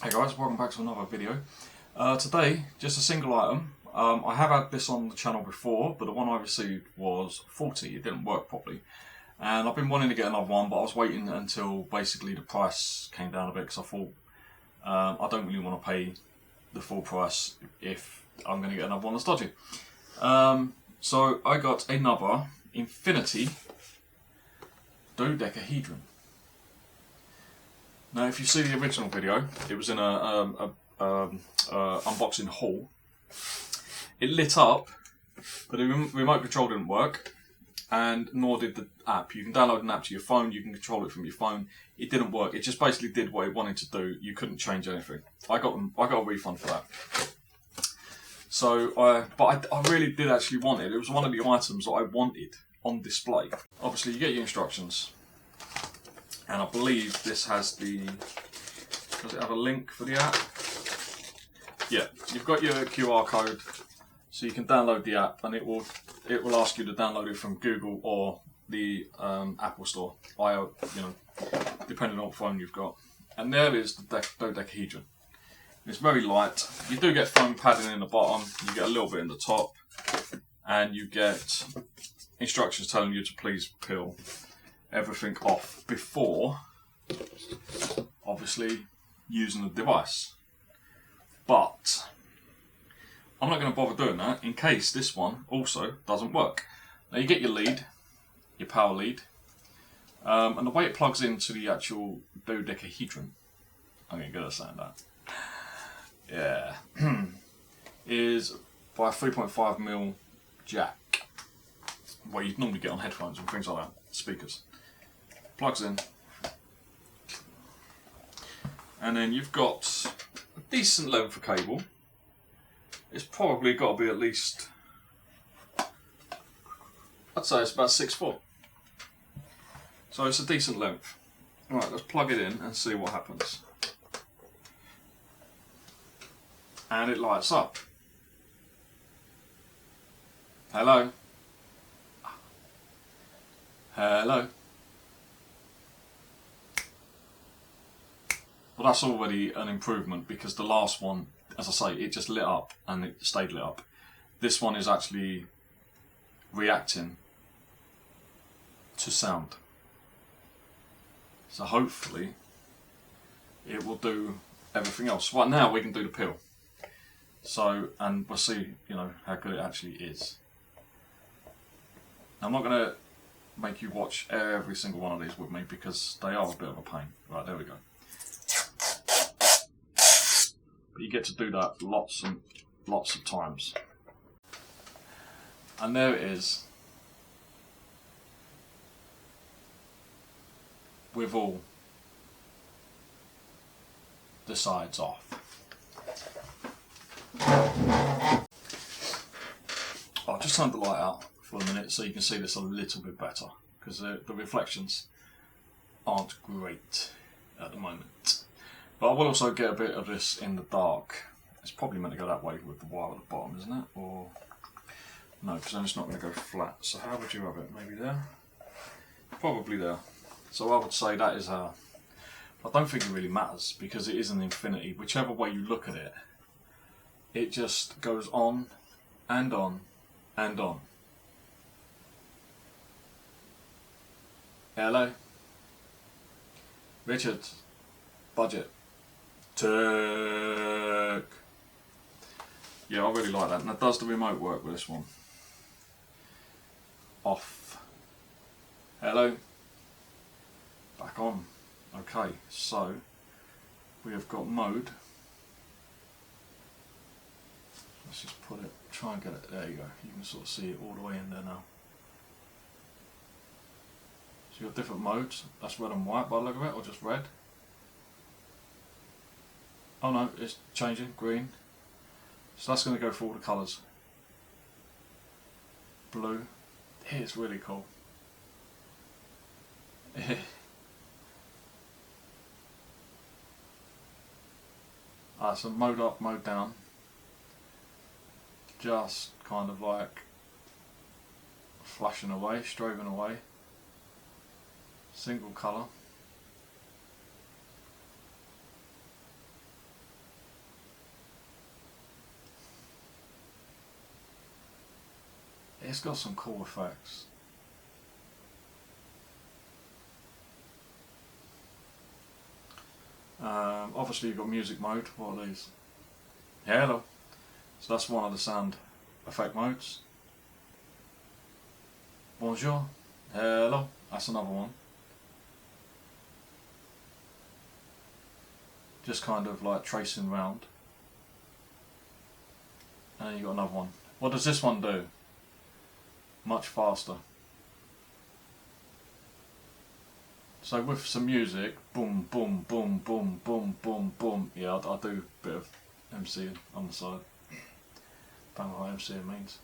Hey guys, welcome back to another video. Today, just a single item. I have had this on the channel before, but the one I received was faulty. It didn't work properly. And I've been wanting to get another one, but I was waiting until basically the price came down a bit because I thought I don't really want to pay the full price if I'm going to get another one that's dodgy. So I got another Infinity Dodecahedron. Now, if you see the original video, it was in a unboxing haul. It lit up, but the remote control didn't work, and nor did the app. You can download an app to your phone, you can control it from your phone. It didn't work. It just basically did what it wanted to do. You couldn't change anything. I got a refund for that. So, but I really did actually want it. It was one of the items that I wanted on display. Obviously, you get your instructions. And I believe this has the, does it have a link for the app? Yeah, you've got your QR code, so you can download the app, and it will ask you to download it from Google or the Apple Store, depending on what phone you've got. And there is the dodecahedron. It's very light. You do get foam padding in the bottom, you get a little bit in the top, and you get instructions telling you to please peel everything off before, obviously, using the device. But I'm not going to bother doing that in case this one also doesn't work. Now you get your lead, your power lead, and the way it plugs into the actual dodecahedron, I'm getting good at saying that, yeah, is by a 3.5mm jack, where you'd normally get on headphones and things like that, speakers. Plugs in, and then you've got a decent length of cable. It's probably got to be at least, I'd say it's about 6 foot. So it's a decent length. Right, let's plug it in and see what happens. And it lights up. Hello? Hello? Well, that's already an improvement, because the last one, as I say, it just lit up and it stayed lit up. This one is actually reacting to sound. So hopefully it will do everything else. Right now we can do the peel. So, and we'll see, how good it actually is. I'm not going to make you watch every single one of these with me because they are a bit of a pain. Right, there we go. But you get to do that lots and lots of times. And there it is, with all the sides off. I'll just turn the light out for a minute so you can see this a little bit better, because the reflections aren't great at the moment. But I will also get a bit of this in the dark. It's probably meant to go that way with the wire at the bottom, isn't it? Or no, because then it's not going to go flat. So how would you have it? Maybe there? Probably there. So I would say that is how. I don't think it really matters, because it is an infinity. Whichever way you look at it, it just goes on and on and on. Hello? Richard? Budget? Tech. Yeah, I really like that. Now, does the remote work with this one? Off. Hello? Back on. Okay, so we have got mode. Let's just put it, try and get it, there you go. You can sort of see it all the way in there now. So you've got different modes. That's red and white by the look of it, or just red. Oh no, it's changing, green. So that's going to go for all the colours. Blue. It's really cool. So mode up, mode down. Just kind of like flashing away, strobing away. Single colour. it's got some cool effects. Obviously you've got music mode. What are these? Hello. So that's one of the sound effect modes. Bonjour. Hello. That's another one. Just kind of like tracing round. And then you've got another one. What does this one do? Much faster. So with some music, boom, boom, boom, boom, boom, boom, boom. Yeah, I do a bit of MCing on the side. Don't know what MCing means.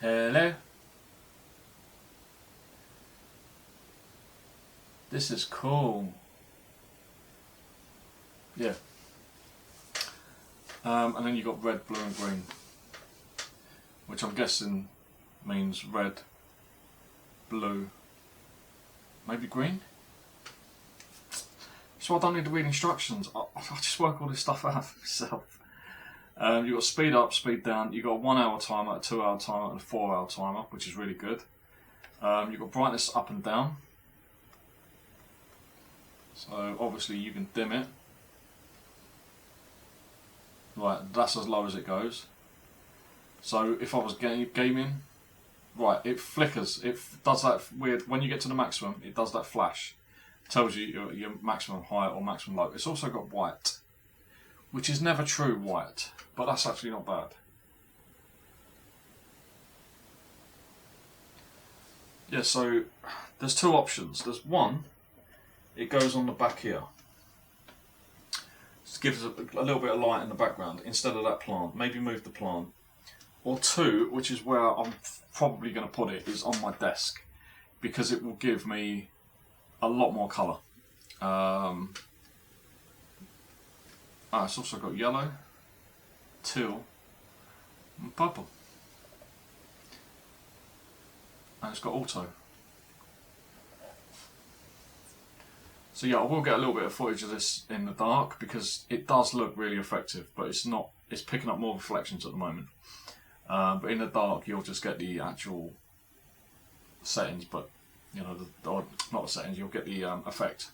Hello. This is cool. Yeah. And then you've got red, blue and green, which I'm guessing means red, blue, maybe green? So I don't need to read instructions, I just work all this stuff out for myself. You've got speed up, speed down, you've got a 1 hour timer, a 2 hour timer and a 4 hour timer, which is really good. You've got brightness up and down. So obviously you can dim it. Right, that's as low as it goes. So if I was gaming, right, it flickers. It does that weird, when you get to the maximum, it does that flash. Tells you your maximum height or maximum low. It's also got white, which is never true white, but that's actually not bad. Yeah, so there's two options. There's one, it goes on the back here. Just gives a little bit of light in the background instead of that plant. Maybe move the plant. Or two, which is where I'm probably going to put it, is on my desk, because it will give me a lot more colour. It's also got yellow, teal and purple. And it's got auto. So yeah, I will get a little bit of footage of this in the dark because it does look really effective, but it's not. It's picking up more reflections at the moment. But in the dark, you'll just get the actual settings, but you know, not the settings. You'll get the effect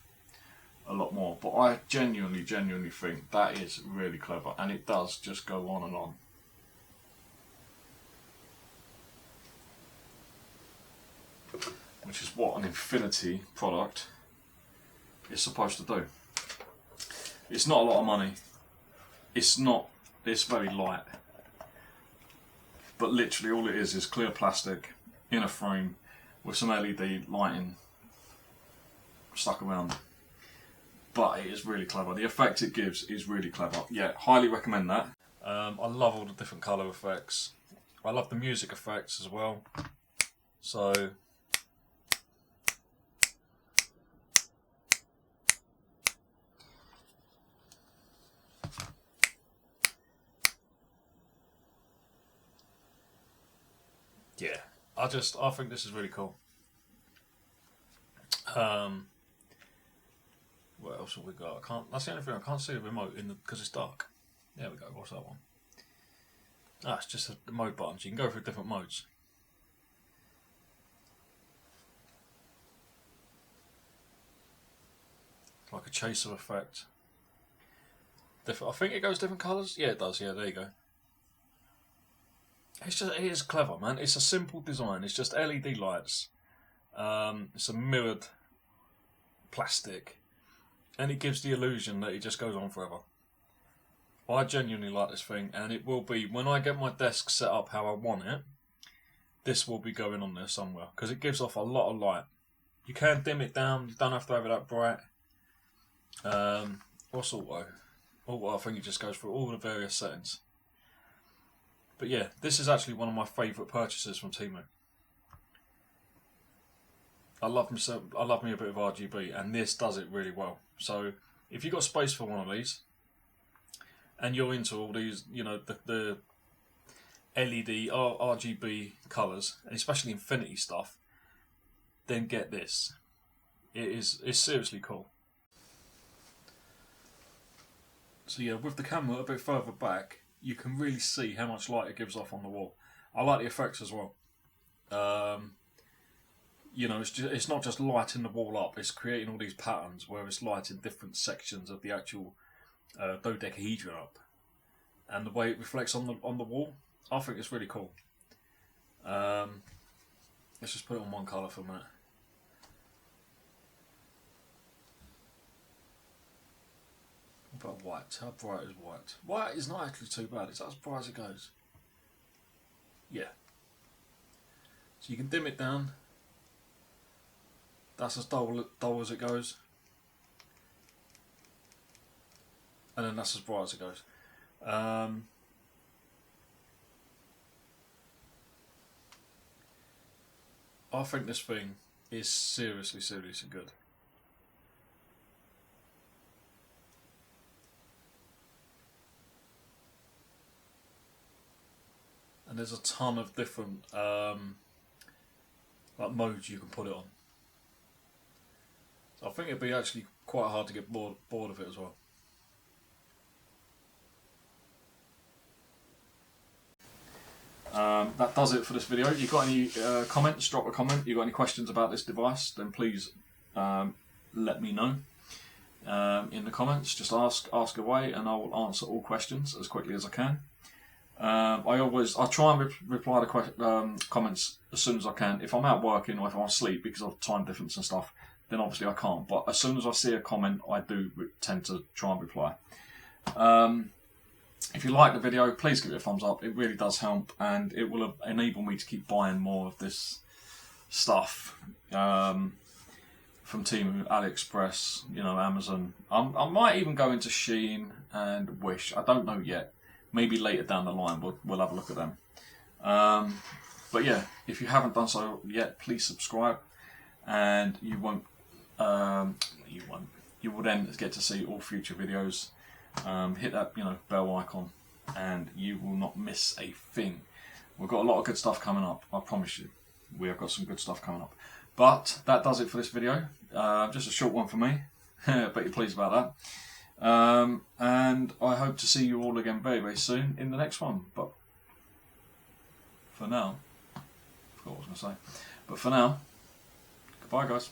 a lot more. But I genuinely think that is really clever, and it does just go on and on. Which is what an Infinity product is supposed to do. It's not a lot of money. It's very light. But literally all it is clear plastic in a frame with some LED lighting stuck around it. But it is really clever. The effect it gives is really clever. Yeah, highly recommend that. I love all the different colour effects. I love the music effects as well. So yeah, I think this is really cool. What else have we got? That's the only thing, I can't see the remote because it's dark. There we go, what's that one? It's just the mode buttons. You can go through different modes. It's like a chaser effect. I think it goes different colours. Yeah, it does. Yeah, there you go. It is clever, man. It's a simple design. It's just LED lights. It's a mirrored plastic, and it gives the illusion that it just goes on forever. I genuinely like this thing, and it will be, when I get my desk set up how I want it, this will be going on there somewhere, because it gives off a lot of light. You can dim it down. You don't have to have it that bright. What's auto? Auto, I think it just goes through all the various settings. But yeah, this is actually one of my favourite purchases from Temu. I love me a bit of RGB, and this does it really well. So if you've got space for one of these, and you're into all these, you know, the LED RGB colours, and especially Infinity stuff, then get this. It's seriously cool. So yeah, with the camera a bit further back, you can really see how much light it gives off on the wall. I like the effects as well. You know, it's not just lighting the wall up, it's creating all these patterns where it's lighting different sections of the actual dodecahedron up, and the way it reflects on the wall, I think it's really cool. Let's just put it on one colour for a minute. What about white? How bright is white? White is not actually too bad, it's as bright as it goes. Yeah. So you can dim it down. That's as dull as it goes. And then that's as bright as it goes. I think this thing is seriously good. And there's a ton of different like modes you can put it on. So I think it'd be actually quite hard to get bored of it as well. That does it for this video. If you've got any comments, drop a comment. If you've got any questions about this device, then please let me know in the comments. Just ask away, and I will answer all questions as quickly as I can. I try and reply to comments as soon as I can. If I'm out working or if I'm asleep because of time difference and stuff, then obviously I can't. But as soon as I see a comment, I do tend to try and reply. If you like the video, please give it a thumbs up. It really does help, and it will enable me to keep buying more of this stuff from Temu, AliExpress, you know, Amazon. I might even go into Shein and Wish. I don't know yet. Maybe later down the line we'll have a look at them. But yeah, if you haven't done so yet, please subscribe, and you will then get to see all future videos. Hit that bell icon, and you will not miss a thing. We've got a lot of good stuff coming up, I promise you. We have got some good stuff coming up. But that does it for this video. Just a short one for me. Bet you're pleased about that. And I hope to see you all again very, very soon in the next one. But for now, I forgot what I was going to say. But for now, goodbye, guys.